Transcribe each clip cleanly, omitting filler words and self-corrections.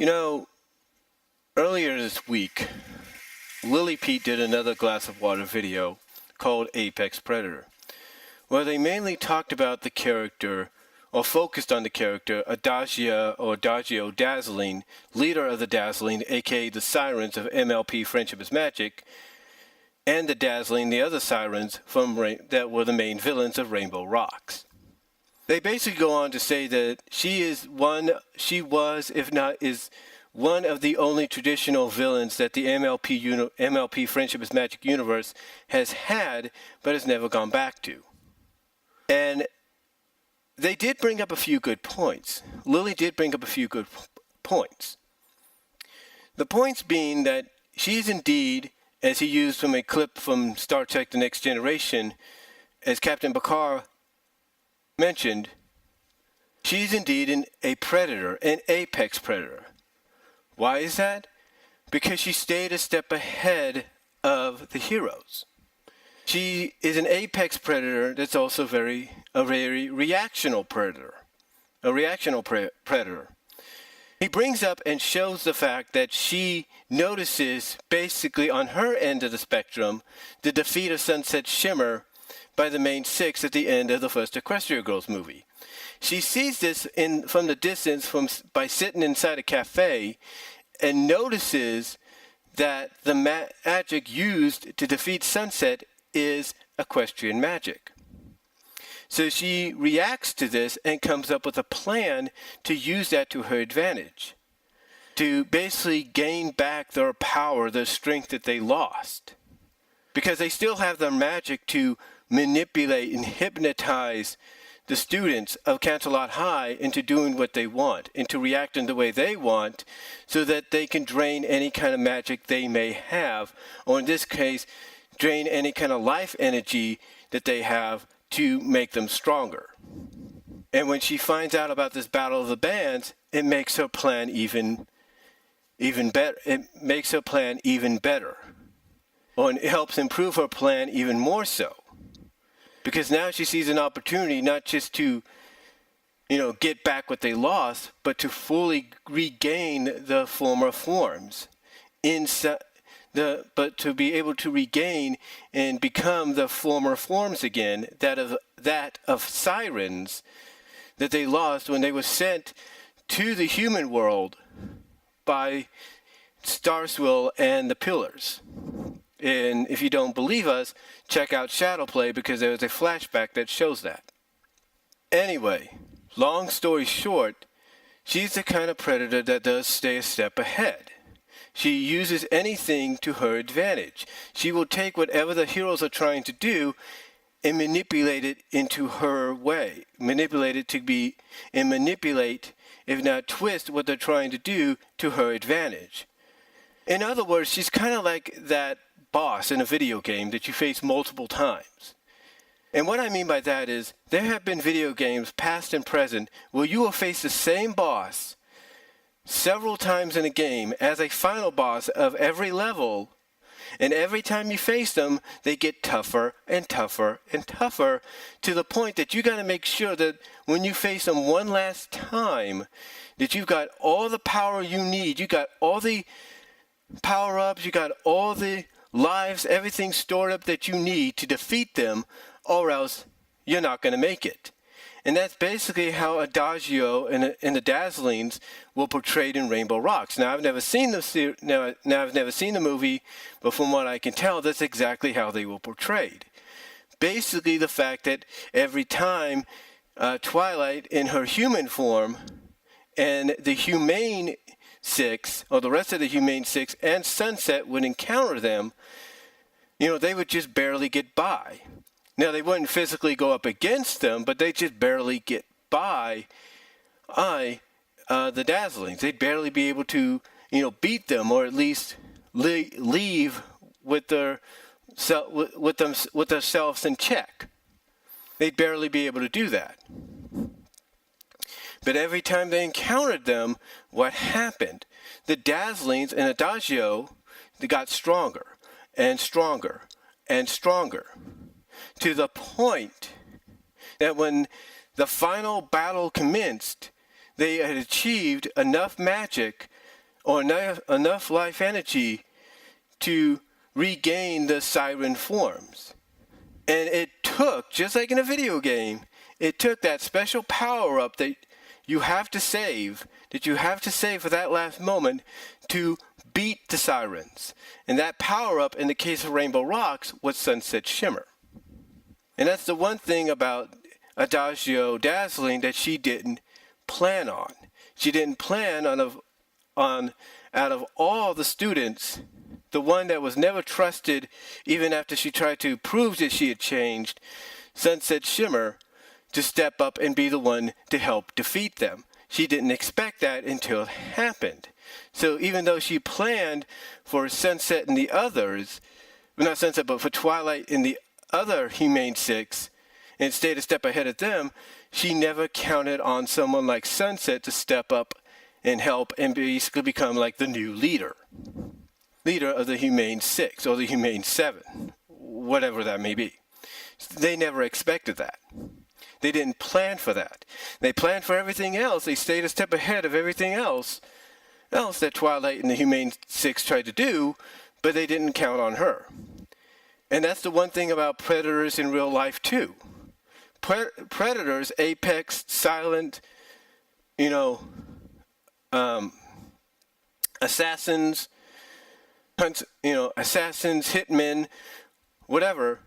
You know, earlier this week, Lily Pete did another Glass of Water video called Apex Predator, where they mainly talked about the character, or focused on the character, Adagio Dazzling, leader of the Dazzling, aka the Sirens of MLP Friendship is Magic, and the Dazzling, the other Sirens that were the main villains of Rainbow Rocks. They basically go on to say that she was, if not is, one of the only traditional villains that the MLP Friendship is Magic universe has had, but has never gone back to. And they did bring up a few good points. Lily did bring up a few good points. The points being that she's indeed, as he used from a clip from Star Trek The Next Generation, as Captain Picard mentioned, she's indeed a predator, an apex predator. Why is that? Because she stayed a step ahead of the heroes. She is an apex predator that's also a very reactional predator. A reactional predator. He brings up and shows the fact that she notices, basically on her end of the spectrum, the defeat of Sunset Shimmer by the main six at the end of the first Equestria Girls movie. She sees this from the distance by sitting inside a cafe and notices that the magic used to defeat Sunset is equestrian magic. So she reacts to this and comes up with a plan to use that to her advantage, to basically gain back their power, their strength that they lost. Because they still have their magic to manipulate and hypnotize the students of Canterlot High into doing what they want, into reacting the way they want, so that they can drain any kind of magic they may have, or in this case, drain any kind of life energy that they have to make them stronger. And when she finds out about this Battle of the Bands, it makes her plan even better. It makes her plan even better. Or it helps improve her plan even more so. Because now she sees an opportunity not just to, get back what they lost, but to fully regain the former forms. But to be able to regain and become the former forms again, that of sirens that they lost when they were sent to the human world by Starswill and the Pillars. And if you don't believe us, check out Shadowplay, because there is a flashback that shows that. Anyway, long story short, she's the kind of predator that does stay a step ahead. She uses anything to her advantage. She will take whatever the heroes are trying to do and manipulate it into her way. Manipulate, if not twist, what they're trying to do to her advantage. In other words, she's kind of like that boss in a video game that you face multiple times. And what I mean by that is, there have been video games, past and present, where you will face the same boss several times in a game as a final boss of every level, and every time you face them, they get tougher and tougher and tougher, to the point that you got to make sure that when you face them one last time, that you've got all the power you need, you got all the power-ups, you got all the lives, everything stored up that you need to defeat them, or else you're not going to make it. And that's basically how Adagio and the Dazzlings were portrayed in Rainbow Rocks. Now, I've never seen the movie, but from what I can tell, that's exactly how they were portrayed. Basically, the fact that every time Twilight in her human form and the Humane Six, or the rest of the Humane Six, and Sunset would encounter them, they would just barely get by. Now, they wouldn't physically go up against them, but they just barely get by the Dazzlings. They'd barely be able to, beat them, or at least leave with themselves in check. They'd barely be able to do that. But every time they encountered them, what happened? The Dazzlings and Adagio, they got stronger and stronger and stronger, to the point that when the final battle commenced, they had achieved enough magic or enough life energy to regain the siren forms. And it took, just like in a video game, it took that special power-up that you have to save for that last moment to beat the sirens. And that power-up, in the case of Rainbow Rocks, was Sunset Shimmer. And that's the one thing about Adagio Dazzling that she didn't plan on. She didn't plan on out of all the students, the one that was never trusted, even after she tried to prove that she had changed, Sunset Shimmer, to step up and be the one to help defeat them. She didn't expect that until it happened. So even though she planned for Sunset and the others, well, not Sunset, but for Twilight and the other Humane Six, and stayed a step ahead of them, she never counted on someone like Sunset to step up and help and basically become like the new leader of the Humane Six or the Humane Seven, whatever that may be. They never expected that. They didn't plan for that. They planned for everything else. They stayed a step ahead of everything else that Twilight and the Humane Six tried to do, but they didn't count on her. And that's the one thing about predators in real life too. Predators, apex, silent, assassins, hitmen, whatever.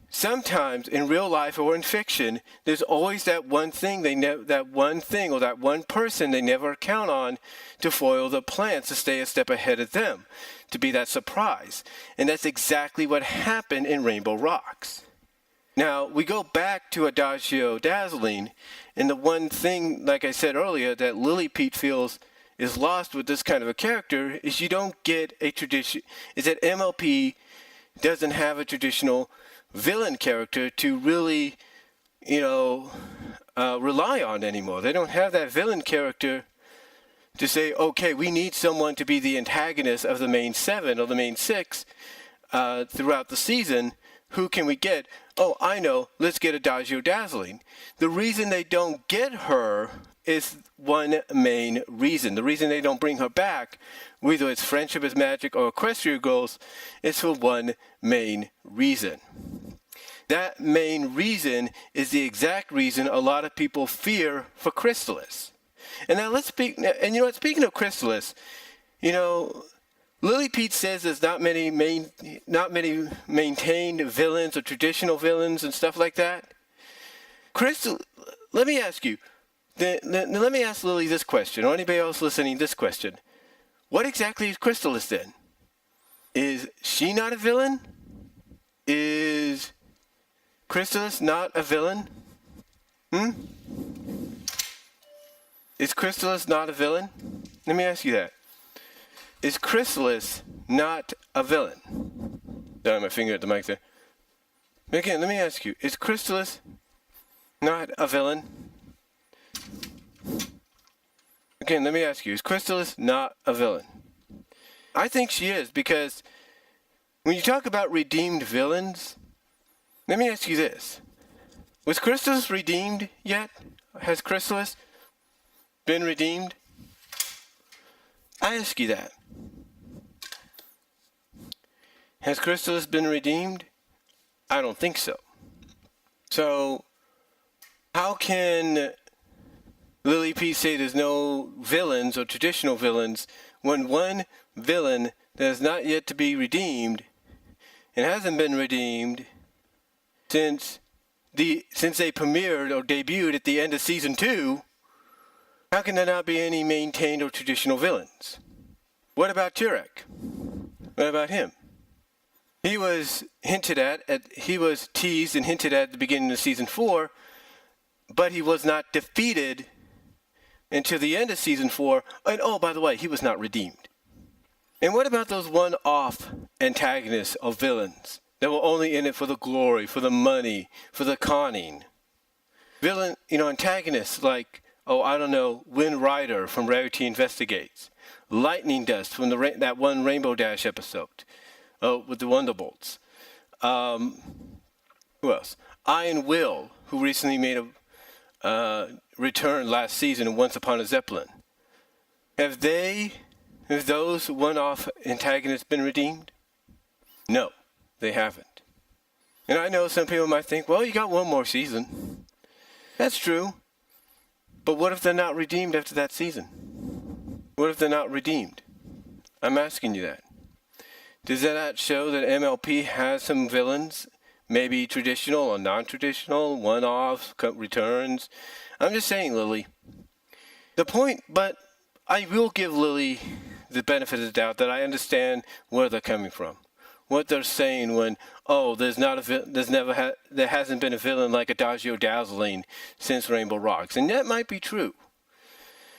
Sometimes in real life or in fiction, there's always that one thing that one person they never count on to foil the plans, to stay a step ahead of them, to be that surprise. And that's exactly what happened in Rainbow Rocks. Now, we go back to Adagio Dazzling, and the one thing, like I said earlier, that Lily Pete feels is lost with this kind of a character is you don't get a tradition, is that MLP doesn't have a traditional villain character to really, rely on anymore. They don't have that villain character to say, okay, we need someone to be the antagonist of the main seven or the main six throughout the season. Who can we get? Oh, I know. Let's get Adagio Dazzling. The reason they don't get her is one main reason. The reason they don't bring her back, whether it's Friendship is Magic or Equestria Girls, is for one main reason. That main reason is the exact reason a lot of people fear for Chrysalis. And now let's speak, and speaking of Chrysalis, Lily Pete says there's not many maintained villains or traditional villains and stuff like that. Let me ask you, let me ask Lily this question, or anybody else listening this question. What exactly is Chrysalis then? Is she not a villain? Is Chrysalis not a villain? Is Chrysalis not a villain? Let me ask you that. Is Chrysalis not a villain? Down my finger at the mic there. Again, let me ask you, is Chrysalis not a villain? Again, let me ask you, is Chrysalis not a villain? I think she is, because when you talk about redeemed villains, let me ask you this. Was Chrysalis redeemed yet? Has Chrysalis been redeemed? I ask you that. Has Chrysalis been redeemed? I don't think so. So, how can Lily P say there's no villains or traditional villains when one villain that is not yet to be redeemed and hasn't been redeemed since they premiered or debuted at the end of season 2? How can there not be any maintained or traditional villains? What about Turek? What about him? He was he was teased and hinted at the beginning of season 4, but he was not defeated until the end of season 4. And oh, by the way, he was not redeemed. And what about those one-off antagonists or villains that were only in it for the glory, for the money, for the conning? Antagonists like, Wind Rider from Rarity Investigates, Lightning Dust from that one Rainbow Dash episode with the Wonderbolts. Who else? Iron Will, who recently made a return last season in Once Upon a Zeppelin. Have they Have those one-off antagonists been redeemed? No, they haven't. And I know some people might think, well, you got one more season. That's true. But what if they're not redeemed after that season? What if they're not redeemed? I'm asking you that. Does that not show that MLP has some villains, maybe traditional or non-traditional, one-offs, returns? I'm just saying, Lily. But I will give Lily the benefit of the doubt that I understand where they're coming from. What they're saying when, there hasn't been a villain like Adagio Dazzling since Rainbow Rocks. And that might be true.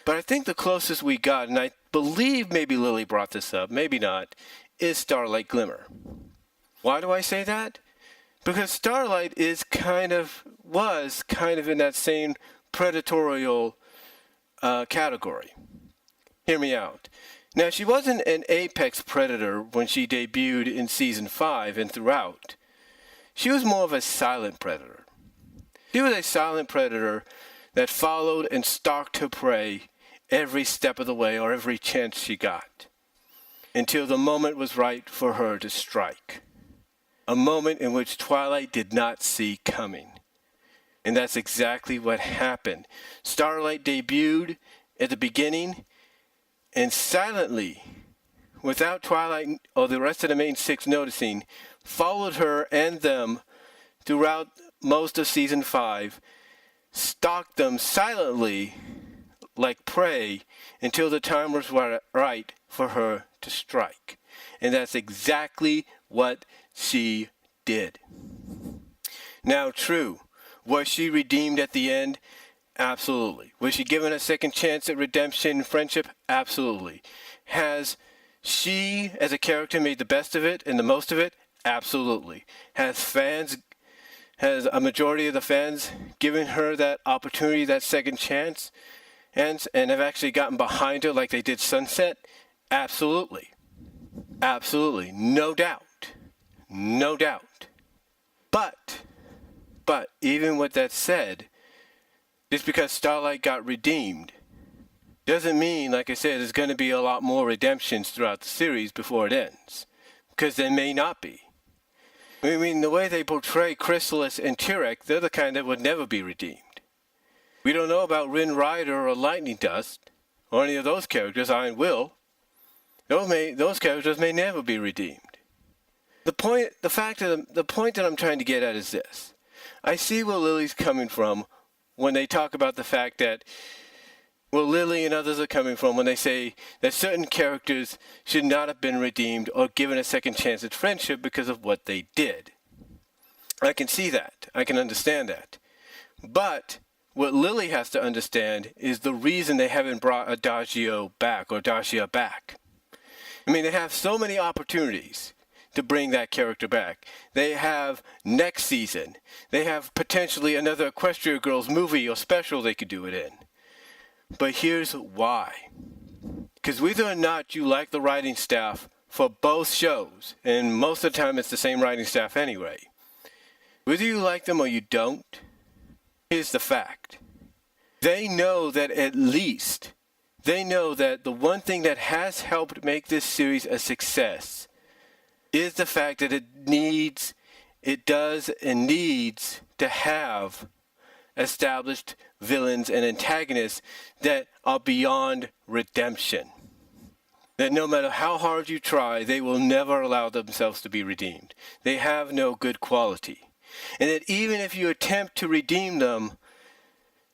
But I think the closest we got, and I believe maybe Lily brought this up, maybe not, is Starlight Glimmer. Why do I say that? Because Starlight was kind of in that same predatorial category. Hear me out. Now, she wasn't an apex predator when she debuted in Season 5 and throughout. She was more of a silent predator. She was a silent predator that followed and stalked her prey every step of the way or every chance she got, until the moment was right for her to strike. A moment in which Twilight did not see coming. And that's exactly what happened. Starlight debuted at the beginning, and silently, without Twilight or the rest of the main six noticing, followed her and them throughout most of Season 5, stalked them silently like prey until the time was right for her to strike. And that's exactly what she did. Now, true, was she redeemed at the end? Absolutely. Was she given a second chance at redemption and friendship? Absolutely. Has she, as a character, made the best of it and the most of it? Absolutely. Has a majority of the fans given her that opportunity, that second chance, and have actually gotten behind her like they did Sunset? Absolutely. Absolutely. No doubt. No doubt. But even with that said, just because Starlight got redeemed doesn't mean, like I said, there's going to be a lot more redemptions throughout the series before it ends. Because there may not be. I mean, the way they portray Chrysalis and Tyrek, they're the kind that would never be redeemed. We don't know about Rin Rider or Lightning Dust, or any of those characters, Iron Will. Those characters may never be redeemed. The point that I'm trying to get at is this. I see where Lily's coming from when they talk about the fact that, Lily and others are coming from when they say that certain characters should not have been redeemed or given a second chance at friendship because of what they did. I can see that. I can understand that. But what Lily has to understand is the reason they haven't brought Adagio back or Dacia back. I mean, they have so many opportunities to bring that character back. They have next season. They have potentially another Equestria Girls movie or special they could do it in. But here's why. Because whether or not you like the writing staff for both shows, and most of the time it's the same writing staff anyway, whether you like them or you don't, here's the fact. They know that the one thing that has helped make this series a success is the fact that it needs to have established villains and antagonists that are beyond redemption. That no matter how hard you try, they will never allow themselves to be redeemed. They have no good quality. And that even if you attempt to redeem them,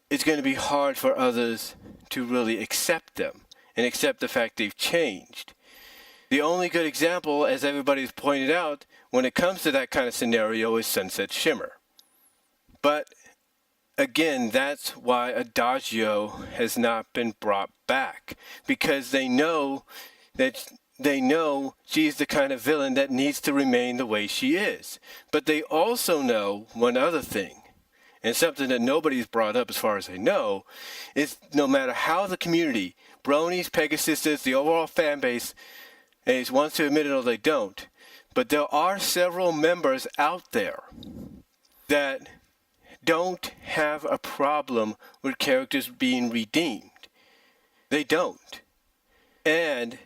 it's going to be hard for others to really accept them and accept the fact they've changed. The only good example, as everybody's pointed out, when it comes to that kind of scenario is Sunset Shimmer. But again, that's why Adagio has not been brought back, because they know she's the kind of villain that needs to remain the way she is. But they also know one other thing, and something that nobody's brought up as far as I know, is no matter how the community, Bronies, Pegasisters, the overall fan base, wants to admit it or they don't, but there are several members out there that don't have a problem with characters being redeemed. They don't. And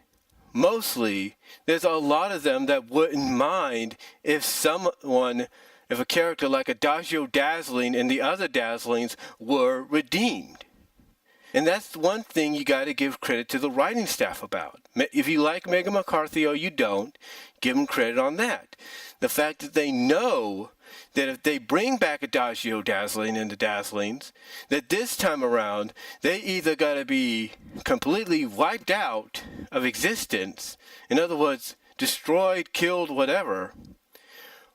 mostly, there's a lot of them that wouldn't mind if a character like Adagio Dazzling and the other Dazzlings were redeemed. And that's one thing you got to give credit to the writing staff about. If you like Megan McCarthy or you don't, give them credit on that. The fact that they know that if they bring back Adagio Dazzling and the Dazzlings, that this time around, they either got to be completely wiped out of existence, in other words, destroyed, killed, whatever,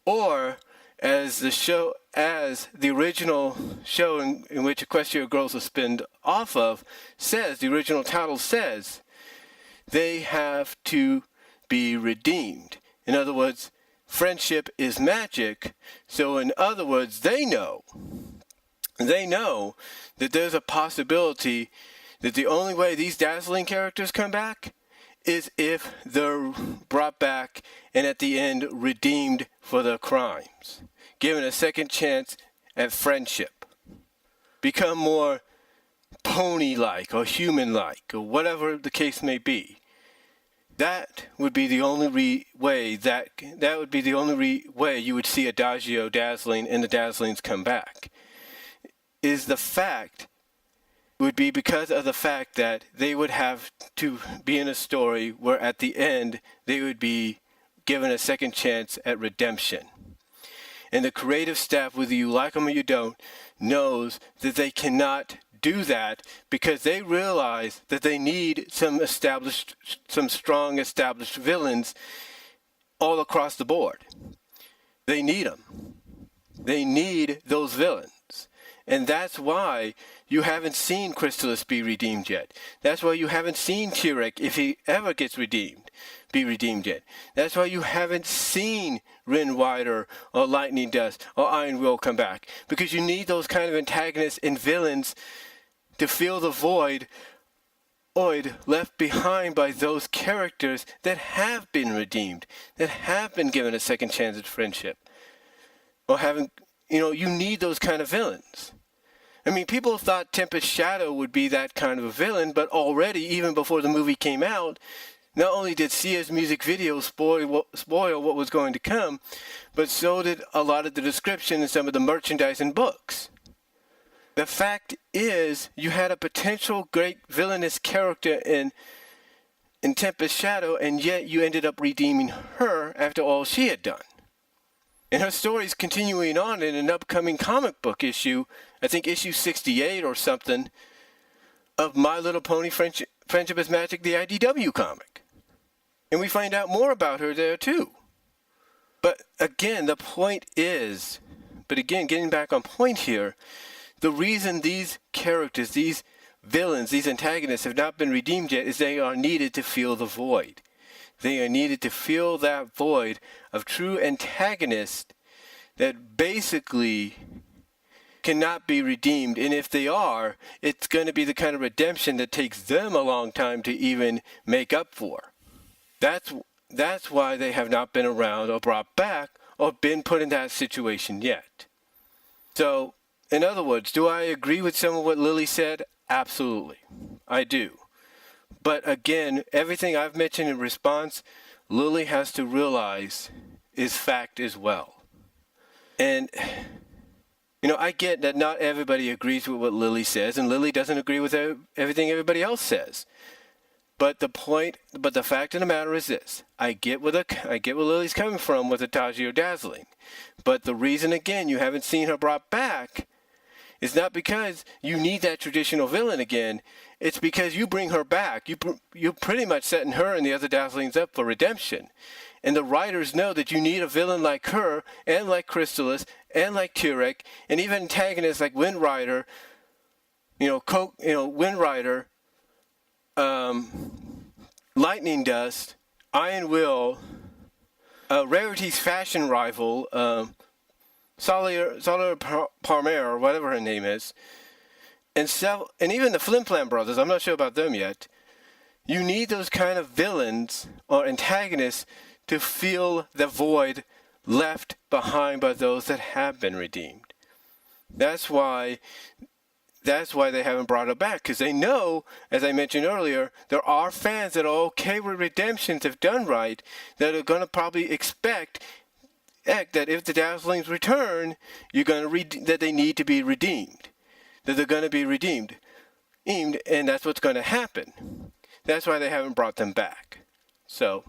or as the original show in which Equestria Girls was spinned off of says, the original title says, they have to be redeemed. In other words, friendship is magic. So in other words, they know that there's a possibility that the only way these Dazzling characters come back is if they're brought back and at the end redeemed for their crimes, given a second chance at friendship, become more pony-like or human-like or whatever the case may be. That would be the only way you would see Adagio Dazzling and the Dazzlings come back. Would be because of the fact that they would have to be in a story where at the end they would be given a second chance at redemption. And the creative staff, whether you like them or you don't, knows that they cannot do that because they realize that they need some strong established villains all across the board. They need them. They need those villains. And that's why you haven't seen Chrysalis be redeemed yet. That's why you haven't seen Tyrek, if he ever gets redeemed, be redeemed yet. That's why you haven't seen Rin Rider or Lightning Dust or Iron Will come back. Because you need those kind of antagonists and villains to fill the void left behind by those characters that have been redeemed, that have been given a second chance at friendship. Or you need those kind of villains. I mean, people thought Tempest Shadow would be that kind of a villain, but already, even before the movie came out, not only did Sia's music video spoil what was going to come, but so did a lot of the description and some of the merchandise and books. The fact is, you had a potential great villainous character in Tempest Shadow, and yet you ended up redeeming her after all she had done. And her story's continuing on in an upcoming comic book issue, I think issue 68 or something, of My Little Pony Friendship is Magic, the IDW comic. And we find out more about her there too. But again, getting back on point here, the reason these characters, these villains, these antagonists have not been redeemed yet is they are needed to fill the void. They are needed to fill that void of true antagonists that basically cannot be redeemed. And if they are, it's going to be the kind of redemption that takes them a long time to even make up for. That's why they have not been around or brought back or been put in that situation yet. So, in other words, do I agree with some of what Lily said? Absolutely. I do. But again, everything I've mentioned in response, Lily has to realize is fact as well. And, I get that not everybody agrees with what Lily says, and Lily doesn't agree with everything everybody else says. But the fact of the matter is this. I get where Lily's coming from with Adagio Dazzling. But the reason, again, you haven't seen her brought back is not because you need that traditional villain again. It's because you bring her back. You're pretty much setting her and the other Dazzlings up for redemption. And the writers know that you need a villain like her, and like Chrysalis, and like Tyrek, and even antagonists like Wind Rider, Wind Rider, Lightning Dust, Iron Will, Rarity's fashion rival, Solar Palmer, or whatever her name is, and even the Flim Flam brothers. I'm not sure about them yet. You need those kind of villains or antagonists to fill the void left behind by those that have been redeemed. That's why that's why they haven't brought it back, because they know, as I mentioned earlier, there are fans that are okay with redemptions if done right, that are going to probably expect that if the Dazzlings return, you're going to that they need to be redeemed, that they're going to be redeemed, and that's what's going to happen. That's why they haven't brought them back. So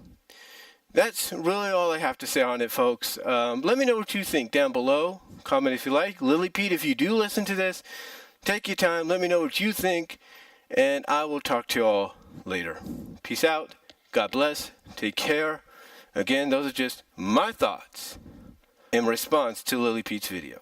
that's really all I have to say on it, folks. Let me know what you think down below. Comment if you like. Lily Pete, if you do listen to this, take your time. Let me know what you think, and I will talk to you all later. Peace out. God bless. Take care. Again, those are just my thoughts in response to Lily Pete's video.